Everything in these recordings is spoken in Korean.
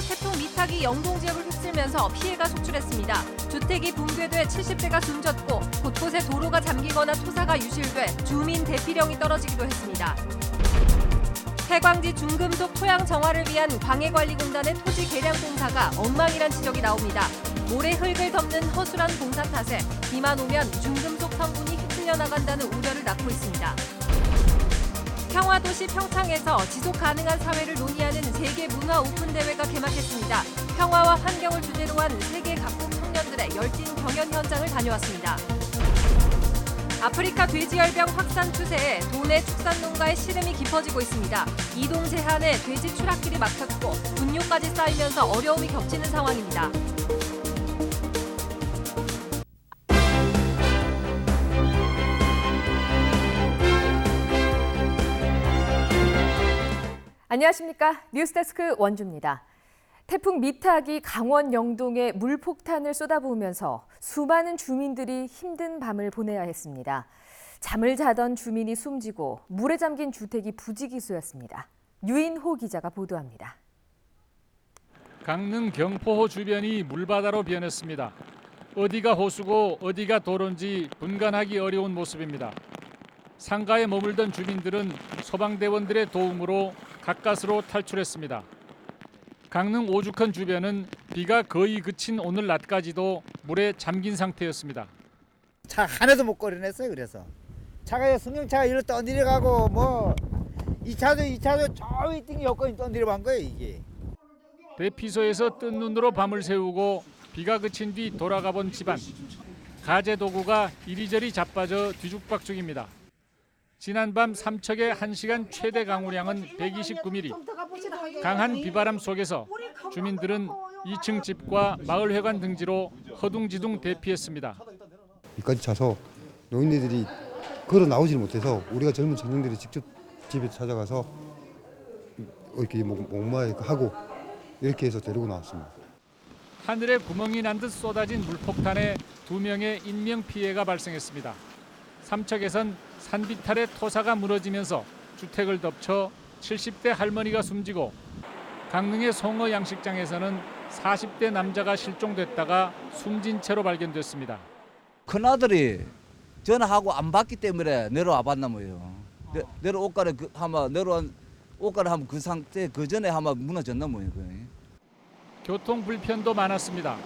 태풍 미탁이 영동 지역을 휩쓸면서 피해가 속출했습니다. 주택이 붕괴돼 70대가 숨졌고 곳곳에 도로가 잠기거나 토사가 유실돼 주민 대피령이 떨어지기도 했습니다. 해광지 중금속 토양 정화를 위한 광해관리공단의 토지 개량 공사가 엉망이란 지적이 나옵니다. 모래 흙을 덮는 허술한 공사 탓에 비만 오면 중금속 성분이 휩쓸려 나간다는 우려를 낳고 있습니다. 평화도시 평창에서 지속 가능한 사회를 논의하는 세계 문화 오픈 대회가 개막했습니다. 평화와 환경을 주제로 한 세계 각국 청년들의 열띤 경연 현장을 다녀왔습니다. 아프리카 돼지열병 확산 추세에 도내 축산 농가의 시름이 깊어지고 있습니다. 이동 제한에 돼지 추락길이 막혔고 분뇨까지 쌓이면서 어려움이 겹치는 상황입니다. 안녕하십니까. 뉴스데스크 원주입니다. 태풍 미탁이 강원 영동에 물폭탄을 쏟아부으면서 수많은 주민들이 힘든 밤을 보내야 했습니다. 잠을 자던 주민이 숨지고 물에 잠긴 주택이 부지기수였습니다. 유인호 기자가 보도합니다. 강릉 경포호 주변이 물바다로 변했습니다. 어디가 호수고 어디가 도로인지 분간하기 어려운 모습입니다. 상가에 머물던 주민들은 소방대원들의 도움으로 가까스로 탈출했습니다. 강릉 오죽헌 주변은 비가 거의 그친 오늘 낮까지도 물에 잠긴 상태였습니다. 차 하나도 못 걸어냈어요. 그래서 차가 승용차가 이리로 떠내려가고 뭐 2차도 저 있던 여건이 떠내려간 거예요. 이게. 대피소에서 뜬 눈으로 밤을 새우고 비가 그친 뒤 돌아가본 집안. 가재 도구가 이리저리 자빠져 뒤죽박죽입니다. 지난밤 삼척의 1시간 최대 강우량은 129mm. 강한 비바람 속에서 주민들은 2층 집과 마을회관 등지로 허둥지둥 대피했습니다. 비까지 차서 노인네들이 걸어 나오질 못해서 우리가 젊은 청년들이 직접 집에 찾아가서 이렇게 목마하고 이렇게 해서 데리고 나왔습니다. 하늘에 구멍이 난 듯 쏟아진 물폭탄에 2명의 인명피해가 발생했습니다. 삼척에선 산비탈의 토사가 무너지면서 주택을 덮쳐 70대 할머니가 숨지고 강릉의 송어 양식장에서는 40대 남자가 실종됐다가 숨진 채로 발견됐습니다. 큰아들이 전화하고 안 받기 때문에 내려와 봤나 뭐예요. 내려올 거를 내려온 옷가를 하면 그 상태 그 전에 아마 무너졌나 뭐예요. 교통 불편도 많았습니다.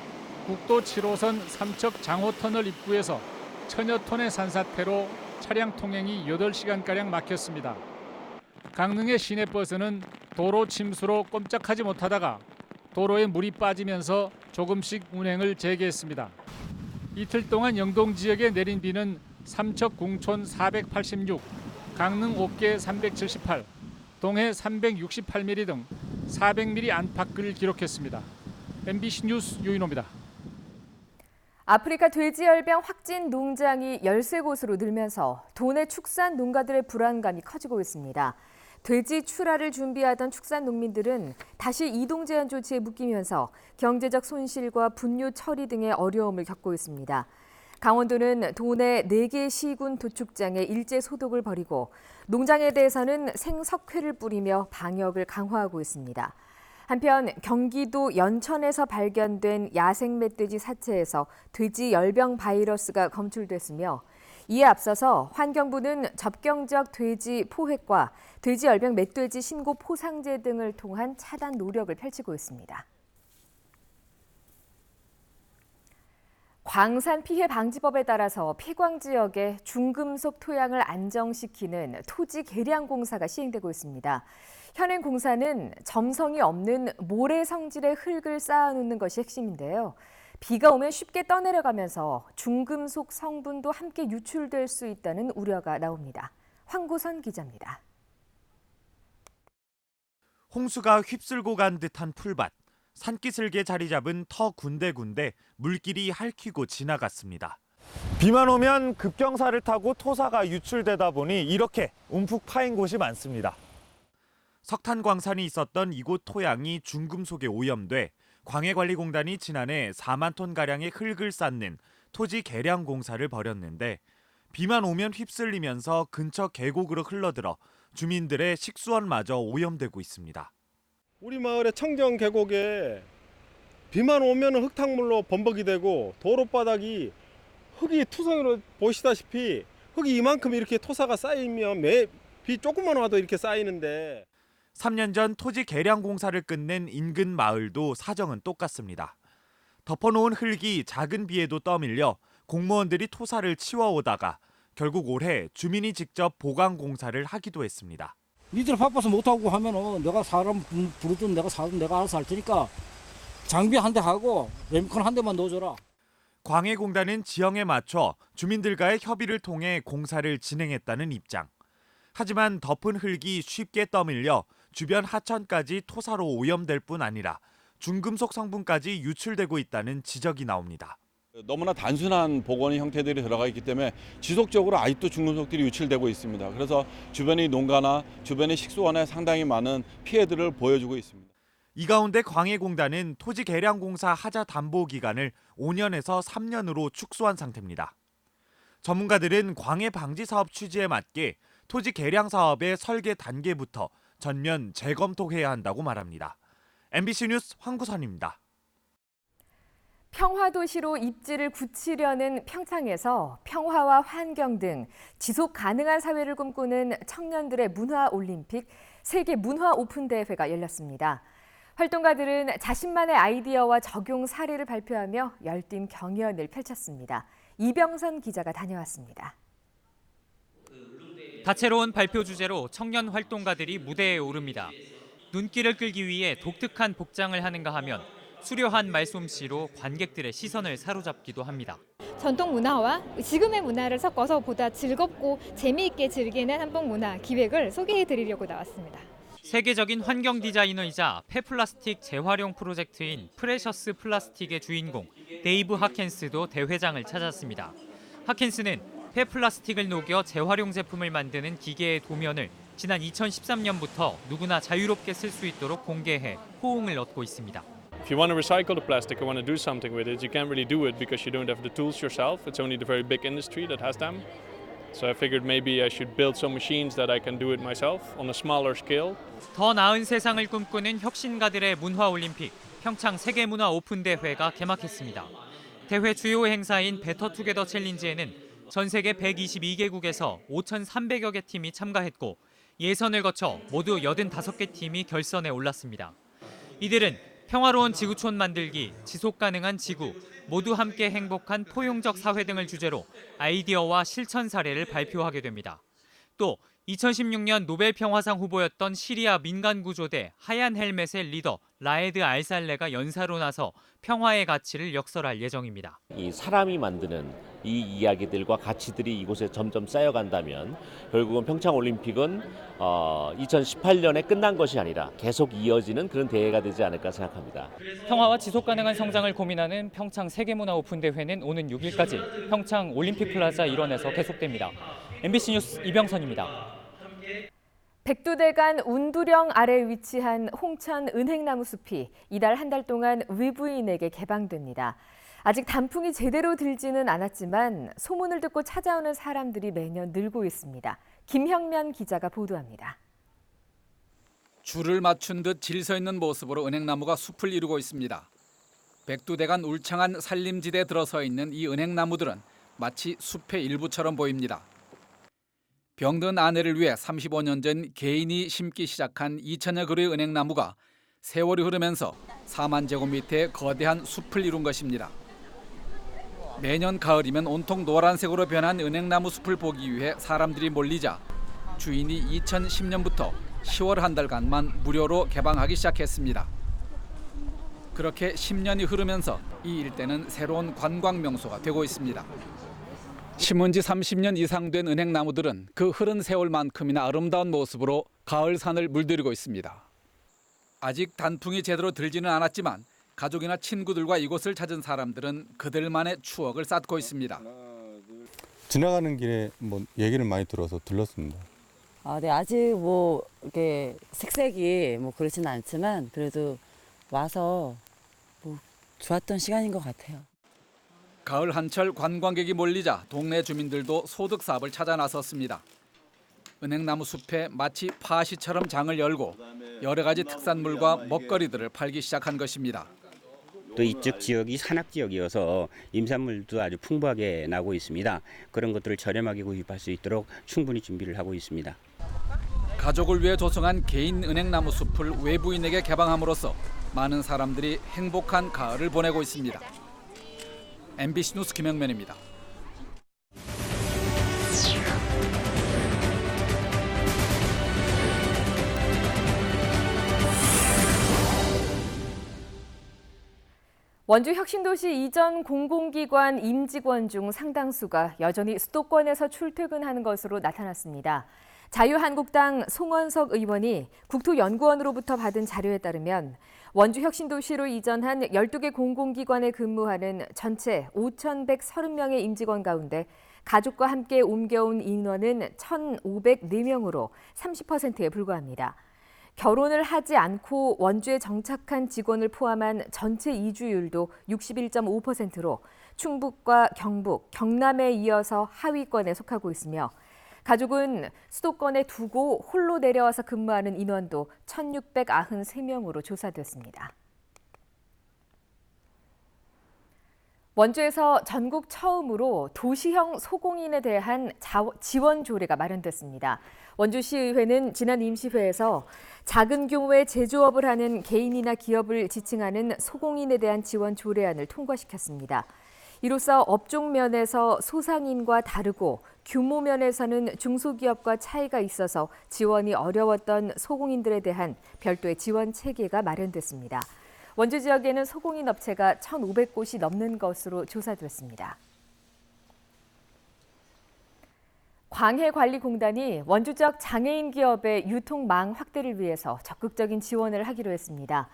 국도 7호선 삼척 장호터널 입구에서 천여 톤의 산사태로 차량 통행이 8시간가량 막혔습니다. 강릉의 시내버스는 도로 침수로 꼼짝하지 못하다가 도로에 물이 빠지면서 조금씩 운행을 재개했습니다. 이틀 동안 영동 지역에 내린 비는 삼척 궁촌 486, 강릉 옥계 378, 동해 368mm 등 400mm 안팎을 기록했습니다. MBC 뉴스 유인호입니다. 아프리카 돼지열병 확진 농장이 13곳으로 늘면서 도내 축산 농가들의 불안감이 커지고 있습니다. 돼지 출하를 준비하던 축산 농민들은 다시 이동 제한 조치에 묶이면서 경제적 손실과 분뇨 처리 등의 어려움을 겪고 있습니다. 강원도는 도내 4개 시군 도축장에 일제 소독을 벌이고 농장에 대해서는 생석회를 뿌리며 방역을 강화하고 있습니다. 한편 경기도 연천에서 발견된 야생 멧돼지 사체에서 돼지 열병 바이러스가 검출됐으며 이에 앞서서 환경부는 접경적 돼지 포획과 돼지 열병 멧돼지 신고 포상제 등을 통한 차단 노력을 펼치고 있습니다. 광산 피해 방지법에 따라서 폐광 지역의 중금속 토양을 안정시키는 토지 개량 공사가 시행되고 있습니다. 현행 공사는 점성이 없는 모래 성질의 흙을 쌓아놓는 것이 핵심인데요. 비가 오면 쉽게 떠내려가면서 중금속 성분도 함께 유출될 수 있다는 우려가 나옵니다. 황고선 기자입니다. 홍수가 휩쓸고 간 듯한 풀밭, 산기슭에 자리 잡은 터 군데군데 물길이 핥히고 지나갔습니다. 비만 오면 급경사를 타고 토사가 유출되다 보니 이렇게 움푹 파인 곳이 많습니다. 석탄 광산이 있었던 이곳 토양이 중금속에 오염돼 광해관리공단이 지난해 4만 톤가량의 흙을 쌓는 토지 개량 공사를 벌였는데 비만 오면 휩쓸리면서 근처 계곡으로 흘러들어 주민들의 식수원마저 오염되고 있습니다. 우리 마을의 청정 계곡에 비만 오면 흙탕물로 범벅이 되고 도로바닥이 흙이 투성이로 보시다시피 흙이 이만큼 이렇게 토사가 쌓이면 비 조금만 와도 이렇게 쌓이는데 3년 전 토지 개량 공사를 끝낸 인근 마을도 사정은 똑같습니다. 덮어놓은 흙이 작은 비에도 떠밀려 공무원들이 토사를 치워오다가 결국 올해 주민이 직접 보강 공사를 하기도 했습니다. 니들 바빠서 못하고 하면은 내가 사람 부르든 내가 사든 내가 알아서 할 테니까 장비 한 대 하고 레미콘 한 대만 넣어줘라. 광해공단은 지형에 맞춰 주민들과의 협의를 통해 공사를 진행했다는 입장. 하지만 덮은 흙이 쉽게 떠밀려 주변 하천까지 토사로 오염될 뿐 아니라 중금속 성분까지 유출되고 있다는 지적이 나옵니다. 너무나 단순한 복원 형태들이 들어가 있기 때문에 지속적으로 아직도 중금속들이 유출되고 있습니다. 그래서 주변의 농가나 주변의 식수원에 상당히 많은 피해들을 보여주고 있습니다. 이 가운데 광해공단은 토지 개량 공사 하자 담보 기간을 5년에서 3년으로 축소한 상태입니다. 전문가들은 광해 방지 사업 취지에 맞게 토지 개량 사업의 설계 단계부터 전면 재검토해야 한다고 말합니다. MBC 뉴스 황구선입니다. 평화도시로 입지를 굳히려는 평창에서 평화와 환경 등 지속 가능한 사회를 꿈꾸는 청년들의 문화올림픽 세계 문화 오픈 대회가 열렸습니다. 활동가들은 자신만의 아이디어와 적용 사례를 발표하며 열띤 경연을 펼쳤습니다. 이병선 기자가 다녀왔습니다. 다채로운 발표 주제로 청년 활동가들이 무대에 오릅니다. 눈길을 끌기 위해 독특한 복장을 하는가 하면 수려한 말솜씨로 관객들의 시선을 사로잡기도 합니다. 전통 문화와 지금의 문화를 섞어서 보다 즐겁고 재미있게 즐기는 한복 문화 기획을 소개해드리려고 나왔습니다. 세계적인 환경 디자이너이자 폐플라스틱 재활용 프로젝트인 프레셔스 플라스틱의 주인공 데이브 하켄스도 대회장을 찾았습니다. 하켄스는 폐플라스틱을 녹여 재활용 제품을 만드는 기계의 도면을 지난 2013년부터 누구나 자유롭게 쓸 수 있도록 공개해 호응을 얻고 있습니다. If you want to recycle the plastic or want to do something with it, you can't really do it because you don't have the tools yourself. It's only the very big industry that has them. So I figured maybe I should build some machines that I can do it myself on a smaller scale. 더 나은 세상을 꿈꾸는 혁신가들의 문화올림픽 평창 세계문화 오픈대회가 개막했습니다. 대회 주요 행사인 베터투게더 챌린지에는 전 세계 122개국에서 5,300여 개 팀이 참가했고 예선을 거쳐 모두 85개 팀이 결선에 올랐습니다. 이들은 평화로운 지구촌 만들기, 지속가능한 지구, 모두 함께 행복한 포용적 사회 등을 주제로 아이디어와 실천 사례를 발표하게 됩니다. 또 2016년 노벨 평화상 후보였던 시리아 민간구조대 하얀 헬멧의 리더 라에드 알살레가 연사로 나서 평화의 가치를 역설할 예정입니다. 이 사람이 만드는 이 이야기들과 가치들이 이곳에 점점 쌓여간다면 결국은 평창올림픽은 2018년에 끝난 것이 아니라 계속 이어지는 그런 대회가 되지 않을까 생각합니다. 평화와 지속가능한 성장을 고민하는 평창 세계문화 오픈대회는 오는 6일까지 평창 올림픽 플라자 일원에서 계속됩니다. MBC 뉴스 이병선입니다. 백두대간 운두령 아래 위치한 홍천 은행나무 숲이 이달 한 달 동안 외부인에게 개방됩니다. 아직 단풍이 제대로 들지는 않았지만 소문을 듣고 찾아오는 사람들이 매년 늘고 있습니다. 김형면 기자가 보도합니다. 줄을 맞춘 듯 질서 있는 모습으로 은행나무가 숲을 이루고 있습니다. 백두대간 울창한 산림지대에 들어서 있는 이 은행나무들은 마치 숲의 일부처럼 보입니다. 병든 아내를 위해 35년 전 개인이 심기 시작한 2천여 그루의 은행나무가 세월이 흐르면서 4만 제곱미터의 거대한 숲을 이룬 것입니다. 매년 가을이면 온통 노란색으로 변한 은행나무 숲을 보기 위해 사람들이 몰리자 주인이 2010년부터 10월 한 달간만 무료로 개방하기 시작했습니다. 그렇게 10년이 흐르면서 이 일대는 새로운 관광 명소가 되고 있습니다. 심은 지 30년 이상 된 은행나무들은 그 흐른 세월만큼이나 아름다운 모습으로 가을산을 물들이고 있습니다. 아직 단풍이 제대로 들지는 않았지만 가족이나 친구들과 이곳을 찾은 사람들은 그들만의 추억을 쌓고 있습니다. 지나가는 길에 얘기를 많이 들어서 들렀습니다. 네, 아직 이렇게 색색이 그렇지는 않지만 그래도 와서 좋았던 시간인 것 같아요. 가을 한철 관광객이 몰리자 동네 주민들도 소득 사업을 찾아 나섰습니다. 은행나무 숲에 마치 파시처럼 장을 열고 여러 가지 특산물과 먹거리들을 팔기 시작한 것입니다. 또 이쪽 지역이 산악 지역이어서 임산물도 아주 풍부하게 나고 있습니다. 그런 것들을 저렴하게 구입할 수 있도록 충분히 준비를 하고 있습니다. 가족을 위해 조성한 개인 은행나무 숲을 외부인에게 개방함으로써 많은 사람들이 행복한 가을을 보내고 있습니다. MBC 뉴스 김영면입니다. 원주 혁신도시 이전 공공기관 임직원 중 상당수가 여전히 수도권에서 출퇴근하는 것으로 나타났습니다. 자유한국당 송원석 의원이 국토연구원으로부터 받은 자료에 따르면 원주 혁신도시로 이전한 12개 공공기관에 근무하는 전체 5,130명의 임직원 가운데 가족과 함께 옮겨온 인원은 1,504명으로 30%에 불과합니다. 결혼을 하지 않고 원주에 정착한 직원을 포함한 전체 이주율도 61.5%로 충북과 경북, 경남에 이어서 하위권에 속하고 있으며 가족은 수도권에 두고 홀로 내려와서 근무하는 인원도 1,693명으로 조사됐습니다. 원주에서 전국 처음으로 도시형 소공인에 대한 지원 조례가 마련됐습니다. 원주시의회는 지난 임시회에서 작은 규모의 제조업을 하는 개인이나 기업을 지칭하는 소공인에 대한 지원 조례안을 통과시켰습니다. 이로써 업종 면에서 소상인과 다르고 규모 면에서는 중소기업과 차이가 있어서 지원이 어려웠던 소공인들에 대한 별도의 지원 체계가 마련됐습니다. 원주 지역에는 소공인 업체가 1,500곳이 넘는 것으로 조사됐습니다. 광해관리공단이 원주 지역 장애인 기업의 유통망 확대를 위해서 적극적인 지원을 하기로 했습니다.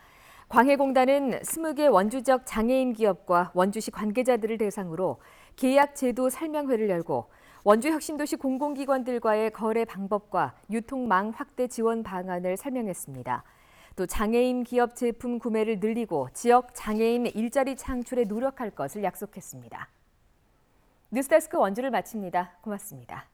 광해공단은 20개 원주 지역 장애인 기업과 원주시 관계자들을 대상으로 계약 제도 설명회를 열고 원주 혁신도시 공공기관들과의 거래 방법과 유통망 확대 지원 방안을 설명했습니다. 또 장애인 기업 제품 구매를 늘리고 지역 장애인 일자리 창출에 노력할 것을 약속했습니다. 뉴스데스크 원주를 마칩니다. 고맙습니다.